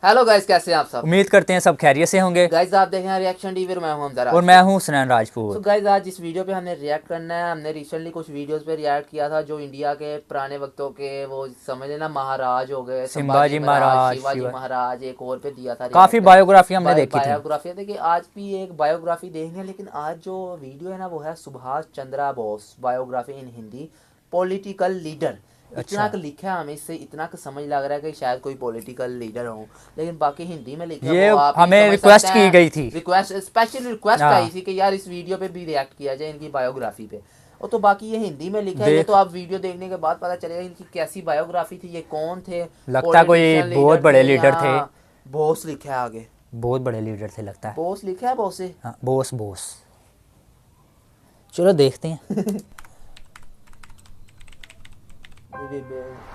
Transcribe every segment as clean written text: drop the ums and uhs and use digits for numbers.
Hello guys, कैसे हैं आप सब? उम्मीद करते हैं सब खैरियत से होंगे। गाइस आप देख रहे हैं रिएक्शन टीवी, मैं हूं हमजा और मैं हूं सुनैन राजपूत। तो गाइस आज इस वीडियो पे हमने रिएक्ट करना है। हमने रिसेंटली कुछ वीडियोस पे रिएक्ट किया था जो इंडिया के पुराने वक्तों के, वो समझ लेना महाराज हो गए, संभाजी महाराज, शिवाजी महाराज, एक और पे दिया था काफी बायोग्राफी हमने देखी थी। बायोग्राफी देखिए, आज भी एक बायोग्राफी देखेंगे, लेकिन आज जो वीडियो है ना वो है सुभाष चंद्र बोस बायोग्राफी इन हिंदी, पॉलिटिकल लीडर। इतना का लिखा है, हमें इससे इतना का समझ लग रहा है कि शायद कोई पॉलिटिकल लीडर हो, लेकिन बाकी हिंदी में लिखा ये वो आप हमें रिक्वेस्ट की गई थी, स्पेशल रिक्वेस्ट आई थी कि यार इस वीडियो पे भी रिएक्ट किया जाए इनकी बायोग्राफी पे। और तो बाकी ये हिंदी में लिखा है, ये तो आप वीडियो देखने के बाद पता चलेगा इनकी कैसी बायोग्राफी थी, ये कौन थे। लगता है कोई बहुत बड़े लीडर थे। बोस लिखा है आगे, बहुत बड़े लीडर थे लगता है। बोस लिखा है, बोस से बोस बोस। चलो देखते हैं।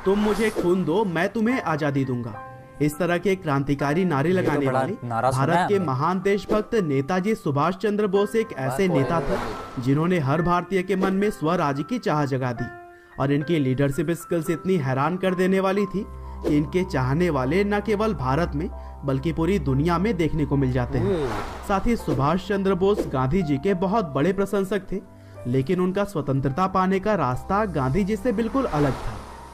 तुम मुझे खून दो, मैं तुम्हें आजादी दूंगा। इस तरह के क्रांतिकारी नारे लगाने वाले भारत के महान देशभक्त नेताजी सुभाष चंद्र बोस एक ऐसे नेता थे जिन्होंने हर भारतीय के मन में स्वराज की चाह जगा दी। और इनकी लीडरशिप स्किल्स इतनी हैरान कर देने वाली थी कि इनके चाहने वाले न केवल भारत में बल्कि पूरी दुनिया में देखने को मिल जाते हैं। साथ ही सुभाष चंद्र बोस गांधी जी के बहुत बड़े प्रशंसक थे, लेकिन उनका स्वतंत्रता पाने का रास्ता गांधी जी से बिल्कुल अलग था,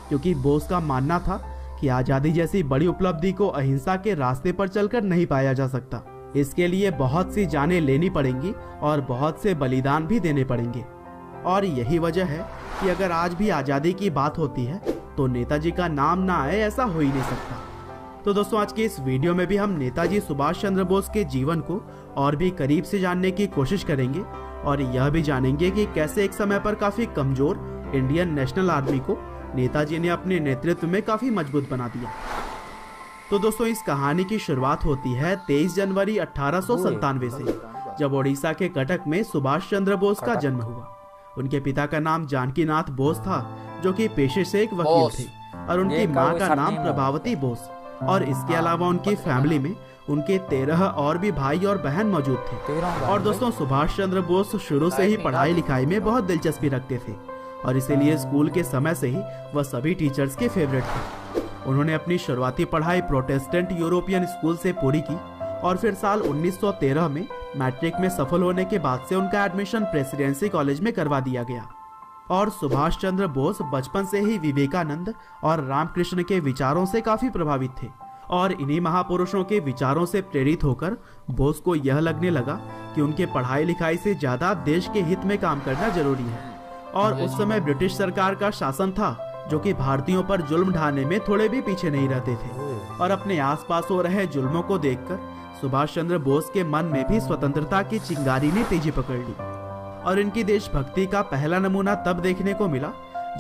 क्योंकि बोस का मानना था कि आजादी जैसी बड़ी उपलब्धि को अहिंसा के रास्ते पर चलकर नहीं पाया जा सकता। इसके लिए बहुत सी जानें लेनी पड़ेंगी और बहुत से बलिदान भी देने पड़ेंगे। और यही वजह है कि अगर आज भी आजादी की बात होती है तो नेताजी का नाम ना आए, ऐसा हो ही नहीं सकता। तो दोस्तों, आज के इस वीडियो में भी हम नेताजी सुभाष चंद्र बोस के जीवन को और भी करीब से जानने की कोशिश करेंगे और यह भी जानेंगे कि कैसे एक समय पर काफी कमजोर इंडियन नेशनल आर्मी को नेताजी ने अपने नेतृत्व में काफी मजबूत बना दिया। तो दोस्तों, इस कहानी की शुरुआत होती है 23 जनवरी 1897 से, जब ओडिशा के कटक में सुभाष चंद्र बोस का जन्म हुआ। उनके पिता का नाम जानकी नाथ बोस था, जो कि पेशे से एक वकील थे, और उनकी मां का नाम प्रभावती बोस। और इसके अलावा उनकी फैमिली में उनके 13 और भी भाई और बहन मौजूद थे। और दोस्तों, सुभाष चंद्र बोस शुरू से ही पढ़ाई लिखाई में बहुत दिलचस्पी रखते थे और इसीलिए स्कूल के समय से ही वह सभी टीचर्स के फेवरेट थे। उन्होंने अपनी शुरुआती पढ़ाई प्रोटेस्टेंट यूरोपियन स्कूल से पूरी की और फिर साल 1913 में मैट्रिक में सफल होने के बाद से उनका एडमिशन प्रेसिडेंसी कॉलेज में करवा दिया गया। और सुभाष चंद्र बोस बचपन से ही विवेकानंद और रामकृष्ण के विचारों से काफी प्रभावित थे और इन्हीं महापुरुषों के विचारों से प्रेरित होकर बोस को यह लगने लगा कि उनके पढ़ाई लिखाई से ज्यादा देश के हित में काम करना जरूरी है। और उस समय ब्रिटिश सरकार का शासन था, जो कि भारतीयों पर जुल्म ढाने में थोड़े भी पीछे नहीं रहते थे। और अपने आसपास हो रहे जुल्मों को देखकर सुभाष चंद्र बोस के मन में भी स्वतंत्रता की चिंगारी ने तेजी पकड़ ली। और इनकी देशभक्ति का पहला नमूना तब देखने को मिला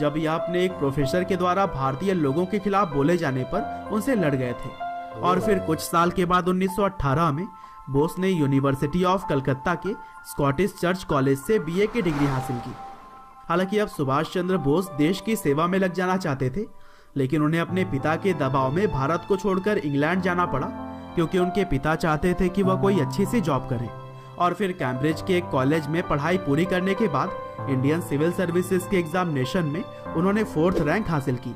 जब यह अपने एक प्रोफेसर के द्वारा भारतीय लोगों के खिलाफ बोले जाने पर उनसे लड़ गए थे। और फिर कुछ साल के बाद 1918 में बोस ने यूनिवर्सिटी ऑफ कलकत्ता के स्कॉटिश चर्च कॉलेज से बीए की डिग्री हासिल की। हालांकि अब सुभाष चंद्र बोस देश की सेवा में लग जाना चाहते थे, लेकिन उन्हें अपने पिता के दबाव में भारत को छोड़कर इंग्लैंड जाना पड़ा, क्योंकि उनके पिता चाहते थे कि वह कोई अच्छी सी जॉब करें। और फिर कैम्ब्रिज के एक कॉलेज में पढ़ाई पूरी करने के बाद इंडियन सिविल सर्विसेज के एग्जामिनेशन में उन्होंने 4th रैंक हासिल की।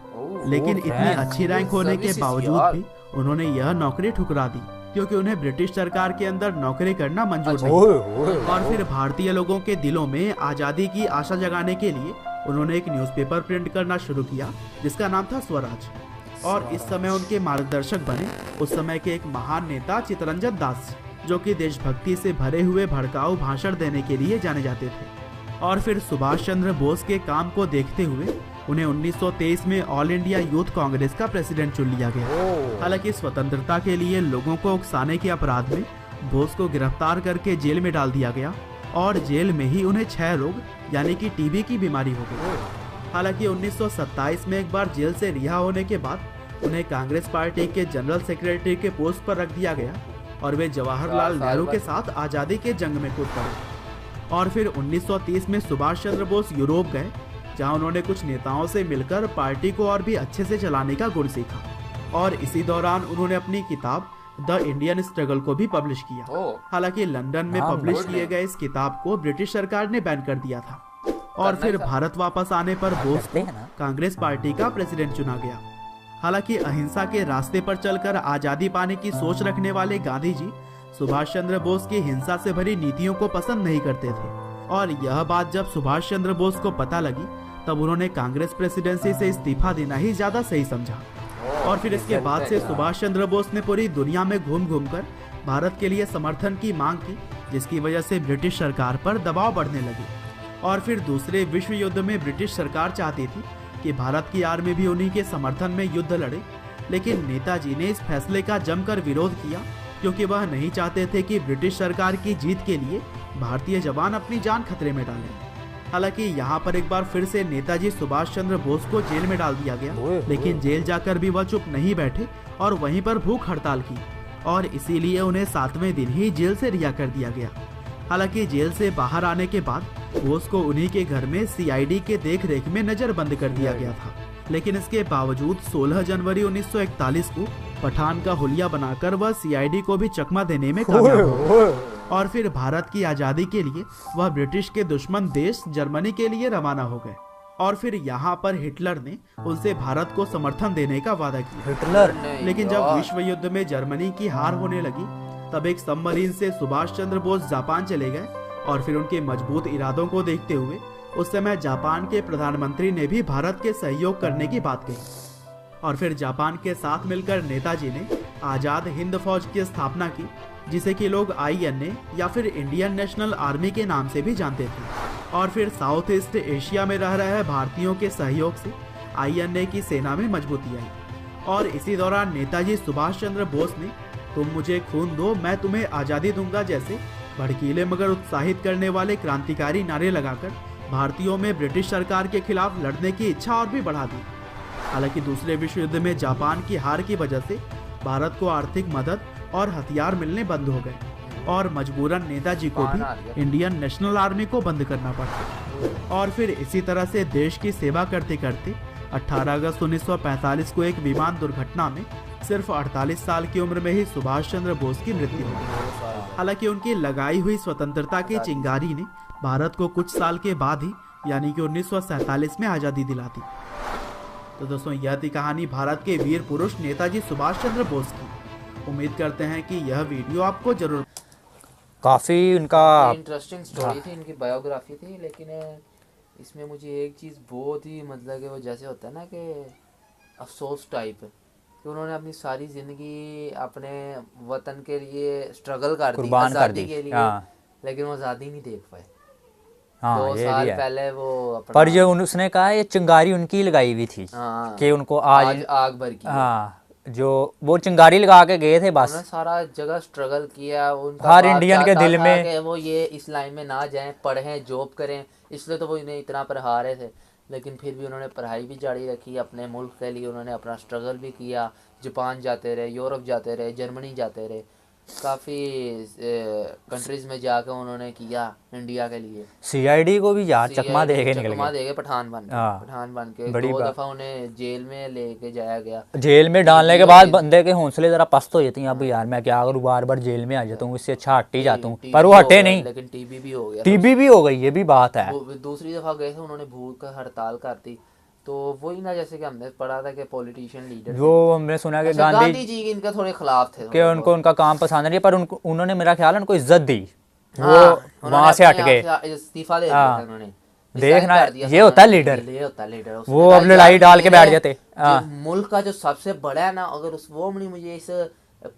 लेकिन इतनी अच्छी रैंक होने के बावजूद भी उन्होंने यह नौकरी ठुकरा दी, क्योंकि उन्हें ब्रिटिश सरकार के अंदर नौकरी करना मंजूर नहीं। और फिर भारतीय लोगों के दिलों में आजादी की आशा जगाने के लिए उन्होंने एक न्यूज़पेपर प्रिंट करना शुरू किया, जिसका नाम था स्वराज। और इस समय उनके मार्गदर्शक बने उस समय के एक महान नेता चित्तरंजन दास, जो कि देशभक्ति से भरे हुए भड़काऊ भाषण देने के लिए जाने जाते थे। और फिर सुभाष चंद्र बोस के काम को देखते हुए उन्हें 1923 में ऑल इंडिया यूथ कांग्रेस का प्रेसिडेंट चुन लिया गया। हालांकि स्वतंत्रता के लिए लोगों को उकसाने के अपराध में बोस को गिरफ्तार करके जेल में डाल दिया गया और जेल में ही उन्हें क्षय रोग यानी कि टीबी की बीमारी हो गई। हालांकि 1927 में एक बार जेल से रिहा होने के बाद उन्हें कांग्रेस पार्टी के जनरल सेक्रेटरी के पोस्ट पर रख दिया गया और वे जवाहरलाल नेहरू के साथ आजादी के जंग में कूद पड़े। और फिर 1930 में सुभाष चंद्र बोस यूरोप गए, जहां उन्होंने कुछ नेताओं से मिलकर पार्टी को और भी अच्छे से चलाने का गुण सीखा। और इसी दौरान उन्होंने अपनी किताब द इंडियन स्ट्रगल को भी पब्लिश किया। हालांकि लंदन में पब्लिश किए गए इस किताब को ब्रिटिश सरकार ने बैन कर दिया था। और करना फिर ही था। भारत वापस आने पर बोस करते को हैं ना। कांग्रेस पार्टी का प्रेसिडेंट चुना गया। हालांकि अहिंसा के रास्ते पर चलकर आजादी पाने की सोच रखने वाले गांधी जी सुभाष चंद्र बोस की हिंसा से भरी नीतियों को पसंद नहीं करते थे, और यह बात जब सुभाष चंद्र बोस को पता लगी तब उन्होंने कांग्रेस प्रेसिडेंसी से इस्तीफा देना ही ज्यादा सही समझा। और फिर इसके बाद से सुभाष चंद्र बोस ने पूरी दुनिया में घूम घूम कर भारत के लिए समर्थन की मांग की, जिसकी वजह से ब्रिटिश सरकार पर दबाव बढ़ने लगे। और फिर दूसरे विश्व युद्ध में ब्रिटिश सरकार चाहती थी कि भारत की आर्मी भी उन्हीं के समर्थन में युद्ध लड़े, लेकिन नेताजी ने इस फैसले का जमकर विरोध किया, क्योंकि वह नहीं चाहते थे कि ब्रिटिश सरकार की जीत के लिए भारतीय जवान अपनी जान खतरे में डालें। हालांकि यहाँ पर एक बार फिर से नेताजी सुभाष चंद्र बोस को जेल में डाल दिया गया, लेकिन जेल जाकर भी वह चुप नहीं बैठे और वहीं पर भूख हड़ताल की, और इसीलिए उन्हें 7वें दिन ही जेल से रिहा कर दिया गया। हालांकि जेल से बाहर आने के बाद बोस को उन्हीं के घर में सीआईडी के देखरेख में नजरबंद कर दिया गया था, लेकिन इसके बावजूद 16 जनवरी 1941 को पठान का हुलिया बनाकर वह सीआईडी को भी चकमा देने में कामयाब हुआ, और फिर भारत की आजादी के लिए वह ब्रिटिश के दुश्मन देश जर्मनी के लिए रवाना हो गए। और फिर यहाँ पर हिटलर ने उनसे भारत को समर्थन देने का वादा किया। हिटलर लेकिन जब विश्व युद्ध में जर्मनी की हार होने लगी तब एक सबमरीन से सुभाष चंद्र बोस जापान चले गए, और फिर उनके मजबूत इरादों को देखते हुए उस समय जापान के प्रधानमंत्री ने भी भारत के सहयोग करने की बात कही, और फिर जापान के साथ मिलकर नेताजी ने आजाद हिंद फौज की स्थापना की, जिसे कि लोग INA या फिर इंडियन नेशनल आर्मी के नाम से भी जानते थे। और फिर साउथ ईस्ट एशिया में रह रहे भारतीयों के सहयोग से INA की सेना में मजबूती आई, और इसी दौरान नेताजी सुभाष चंद्र बोस ने तुम मुझे खून दो मैं तुम्हें आजादी दूंगा जैसे भड़कीले मगर उत्साहित करने वाले क्रांतिकारी नारे लगाकर भारतीयों में ब्रिटिश सरकार के खिलाफ लड़ने की इच्छा और भी बढ़ा दी। हालांकि दूसरे विश्व युद्ध में जापान की हार की वजह से भारत को आर्थिक मदद और हथियार मिलने बंद हो गए, और मजबूरन नेताजी को भी इंडियन नेशनल आर्मी को बंद करना पड़ा। और फिर इसी तरह से देश की सेवा करते करते 18 अगस्त 1945 को एक विमान दुर्घटना में सिर्फ 48 साल की उम्र में ही सुभाष चंद्र बोस की मृत्यु हो गई। हालांकि उनकी लगाई हुई स्वतंत्रता की चिंगारी ने भारत को कुछ साल के बाद ही यानी कि 1947 में आज़ादी दिला दी। तो दोस्तों, यह थी कहानी भारत के वीर पुरुष नेताजी सुभाष चंद्र बोस की। उम्मीद करते हैं कि यह वीडियो आपको जरूर काफ़ी उनका इंटरेस्टिंग स्टोरी थी, इनकी बायोग्राफी थी। लेकिन इसमें मुझे एक चीज़ बहुत ही मतलब कि वो जैसे होता है ना कि अफसोस टाइप, कि उन्होंने अपनी सारी ज़िंदगी अपने वतन के लिए स्ट्रगल कर दी, कुर्बान कर आज़ादी दी। के लिए, हाँ। लेकिन वो आज़ादी नहीं देख पाए। हाँ, 2 ये साल भी है। पहले वो अपना पर जो उसने कहा ये चिंगारी उनकी लगाई हुई थी हाँ, कि उनको आज आग भर की। हाँ, जो वो चिंगारी लगा के गए थे बस। उन्होंने सारा जगह स्ट्रगल किया। उनका हर बाप इंडियन के चाहता दिल था में कि वो ये इस लाइन में ना जाएं, पढ़ें, जॉब करें, इसलिए तो वो इन्हें इतना पढ़ा रहे थे। लेकिन फिर भी उन्होंने पढ़ाई भी जारी रखी, अपने मुल्क के लिए उन्होंने अपना स्ट्रगल भी किया। जापान जाते रहे, यूरोप जाते रहे, जर्मनी जाते रहे, काफ़ी कंट्रीज़ में जाकर उन्होंने किया इंडिया के लिए। CID को भी यार चकमा दे के निकल चकमा गए। देके पठान बन के, हाँ, पठान बन के बड़ी 2 बात। दफ़ा उन्हें जेल में लेके जाया गया। जेल में डालने के बाद बंदे के हौसले जरा पस्त हो जाती हैं, अब यार मैं क्या करूँ, बार बार जेल में आ जाता हूँ, इससे अच्छा हट ही जाता हूँ, पर वो हटे नहीं। लेकिन TB भी हो गया। TB भी हो गई, ये भी बात है। दूसरी दफ़ा गए थे, उन्होंने भूख का हड़ताल कर दी। तो वही ना, जैसे कि हमने पढ़ा था कि पॉलिटिशियन लीडर जो हमने सुना कि गांधी गांधी जी के इनका थोड़े खिलाफ थे कि उनको उनका काम पसंद नहीं, पर उन्होंने मेरा ख्याल है उनको इज्जत दी, वो उन्होंने वहाँ से हट अपने गए। आप से इस्तीफा दे दिया था उन्होंने। देखना रिजाइन कर दिया ये था होता है उन्होंने। लीडर, ये होता है लीडर। वो अब लड़ाई डाल के बैठ जाते। मुल्क का जो सबसे बड़ा है ना, अगर उस वो मुझे इस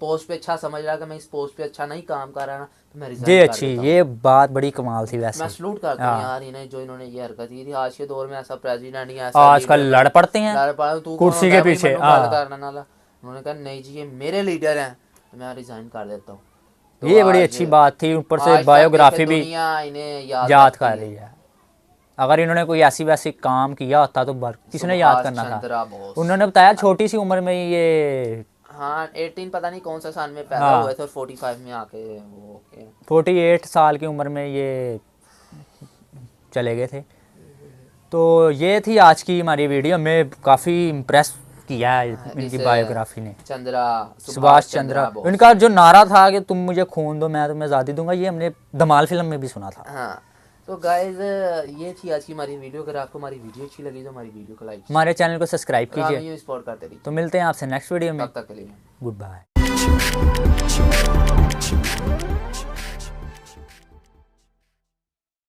पोस्ट पे अच्छा समझ रहा है कि मैं इस पोस्ट पे अच्छा नहीं काम कर रहा ना, तो मैं रिजाइन ये कर अच्छी, देता हूँ। ये बात बड़ी कमाल थी वैसे। मैं सलूट करता हूँ यार इन्हें, जो इन्होंने ये हरकत की थी। आज के दौर में ऐसा प्रेसिडेंट या ऐसा आजकल लीडर लड़ पड़ते हैं लड़ पड़ा, तू कुर्सी कौन के होता है पीछे। भाई मैनू गल करने वाला। उन्होंने कहा नहीं जी ये मेरे लीडर हैं, तो मैं रिजाइन कर देता हूँ। तो ये बड़ी आज- अच्छी बात थी। ऊपर आज से तक बायोग्राफी देखे भी दुनिया इन्हें याद रखती कर रही है। अगर इन्होंने कोई ऐसी वैसी काम किया होता तो किसने याद सुभाष करना चंद्र था। बोस। उन्होंने बताया छोटी सी उम्र में ही ये हाँ 18 पता नहीं कौन सा साल में पैदा हाँ। हुए थे, और 45 में आके वो 48 साल की उम्र में ये चले गए थे। तो ये थी आज की हमारी वीडियो। हमें काफ़ी इम्प्रेस किया है इनकी बायोग्राफी ने। सुभाष चंद्र, इनका जो नारा था कि तुम मुझे खून दो मैं तुम्हें आज़ादी दूंगा, ये हमने धमाल फिल्म में भी सुना था। हाँ, तो गाइज ये थी आज की हमारी वीडियो। अगर आपको हमारी वीडियो अच्छी लगी तो हमारी वीडियो को लाइक, हमारे चैनल को सब्सक्राइब कीजिए, सपोर्ट करते रहिए। तो मिलते हैं आपसे नेक्स्ट वीडियो में, तब तक के लिए गुड बाय।